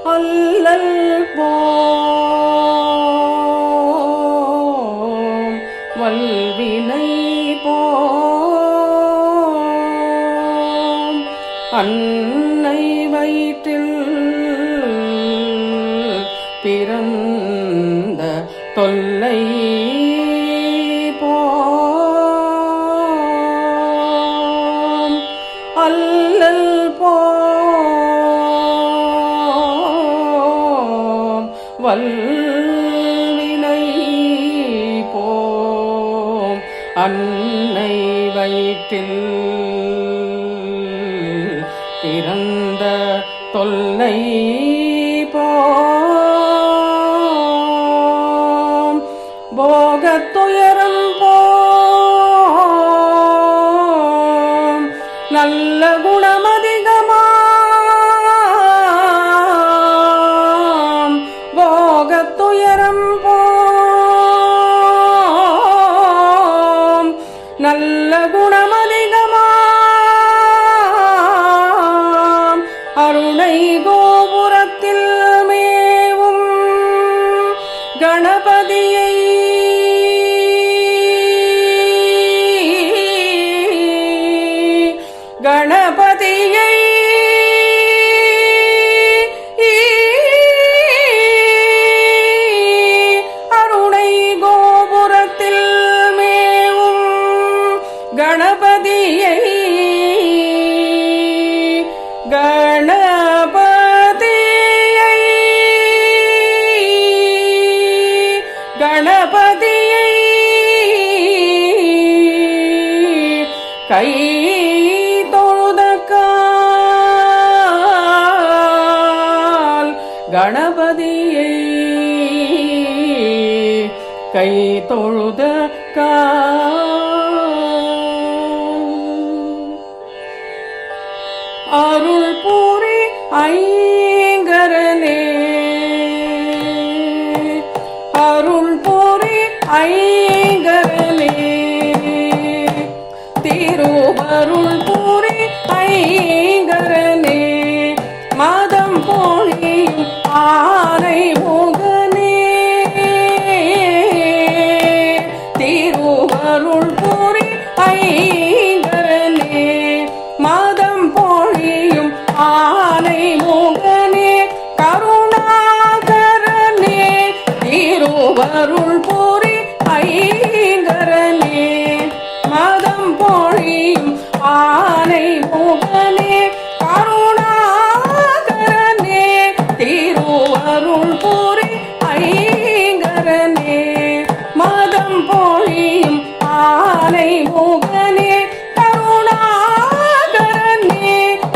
அல்லல் போம் வல்வினை போம் அன்னை வயிற்றில் பிறந்த தொல்லை போம் அல்லல் போம் வல்வினை போம் அன்னை வயிற்றில் பிறந்த தொல்லை போம் போகத்துயரம் போம் நல்ல குணமதிகமாம் போகத்துயரம் போம் நல்ல குணமதிகமாம் அருணை கோபுரத்தில் மேவும் கணபதியை கணபதியை அருணை கோபுரத்தில் மேவும் கணபதியை கணபதியை கணபதியை கை கணபதியை கை தொழுத அருள் பூரி ஐங்கரனே அருள் பூரி ஐங்கரனே திருவருள் பூரி ஐங்கரனே மதம் போழியும் ஆனை முகனே திருவருள் பூரி ஐங்கரனே மதம் போழியும் ஆனை முகனே கருணாகரனே திருவருள் பூரி ஐங்கரனே மதம் போழியும் ஆனை முகனே கருணாகரனே திருவருள் பூரி ஐங்கரனே மதம் போழியும் ஆனை முகனே கருணாகரனே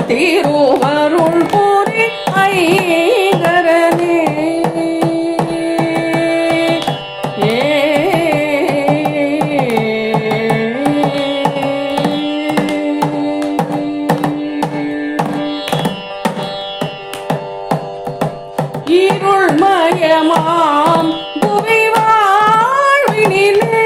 திருவருள் பூரி ஐங்கரனே இருள்மயமாம் புவி வாழ்வினிலே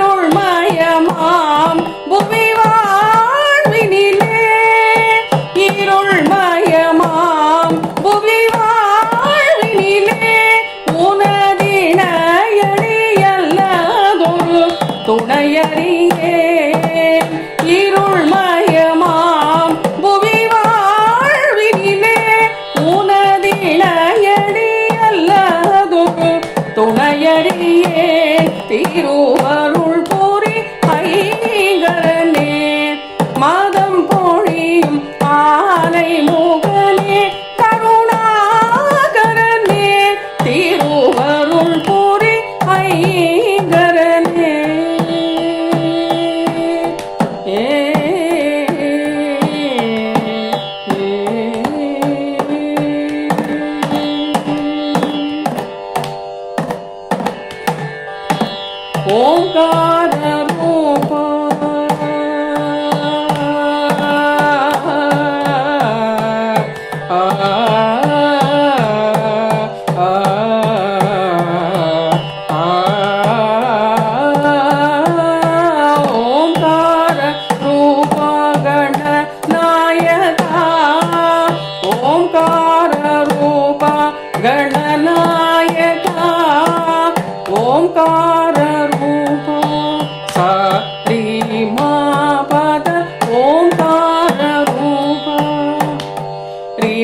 இருள்மயமாம் புவி வாழ்வினிலே இருள்மயமாம் புவி வாழ்வினிலே உனதினையடியல்லதொரு துணையறியே இருள்மயமாம் புவி வாழ்வினிலே உனதினையடியல்லதொரு துணையறியே திருவருள் பூரி ஐங்கரனே மதம் போழியும் ஆனை முகனே கருணாகரனே திருவருள் பூரி ஐங்கரனே ஓங்கார ரூபா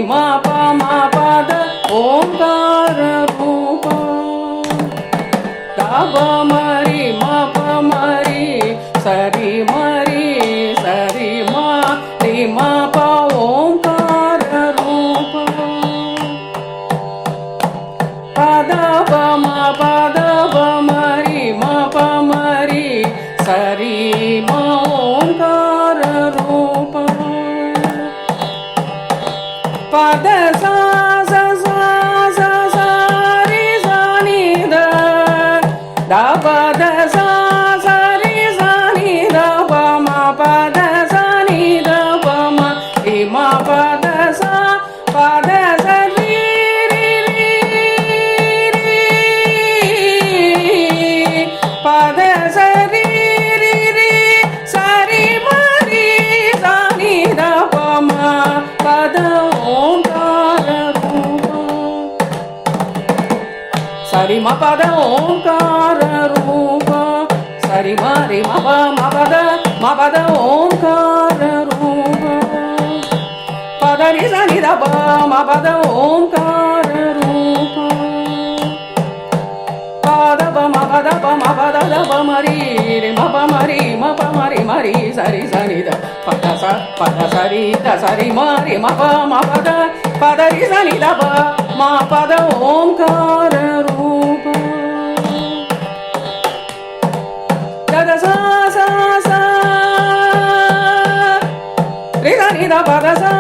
ma pa da omkar rupa da pa ma ri sari ma ri ma pa omkar rupa pada pa ma ri sari ma omkar rupa pada sa ri sa ni da pada sa ri sa ni da pa ma pada sa ni da pa ma ri ma pada sa ri pada sa ri sari ma ri sa ni da pa ma pada omkar rupa sari ma pada omkar rupa sari ma ri ma pada omkar rupa pada ri sa ni da pa ma pada omkar rupa pada pa ma pada da pa ma ri ma pa ma ri sari sa ni da pada sari da sari ma ri ma pada ri sa ni da pa ma pada omkar rupa da da sa ri sa ni da pada sa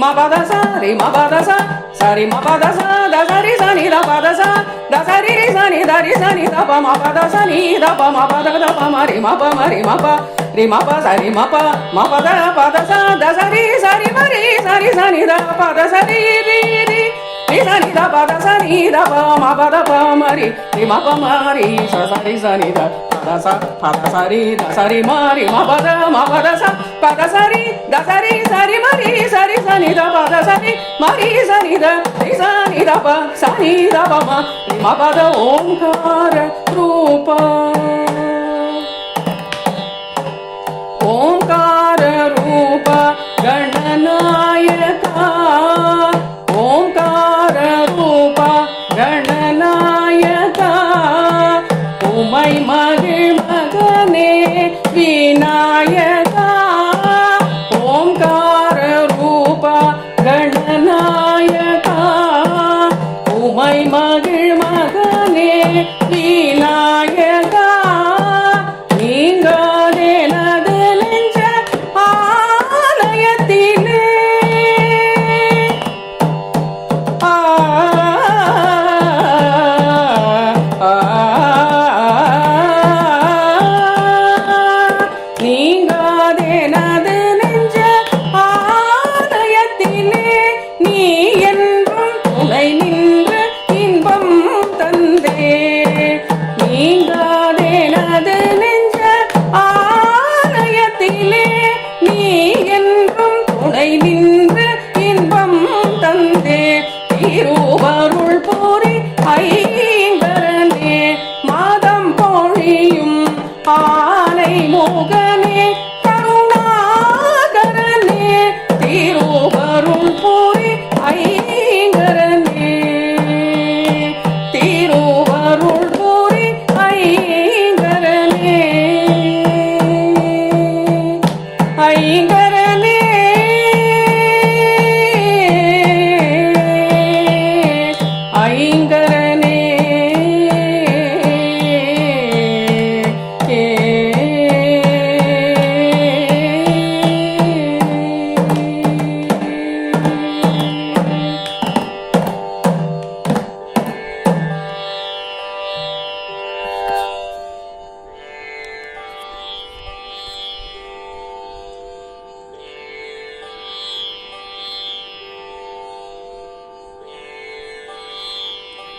ma pada sa ri ma pada sa sari ma pada sa da sari sa ni da pada sa da sari ri sa ni da pa ma pada sa ni da pa ma pada da pa ma ri ma pa ri ma pa sari ma pada sa da sari ma ri sari sa ni da pada sa ri sa ni da pada sa ni da pa ma pada pa ma ri ma pa ma ri sa sari sa ni da pada sari da sari ma ri ma pada sa pada sari da sari ma ri sari sa ni da pada sari ma ri sa ni da ri sa ni da pa sa ni da pa ma ri ma pada omkar rupa omkar rupa gananayaka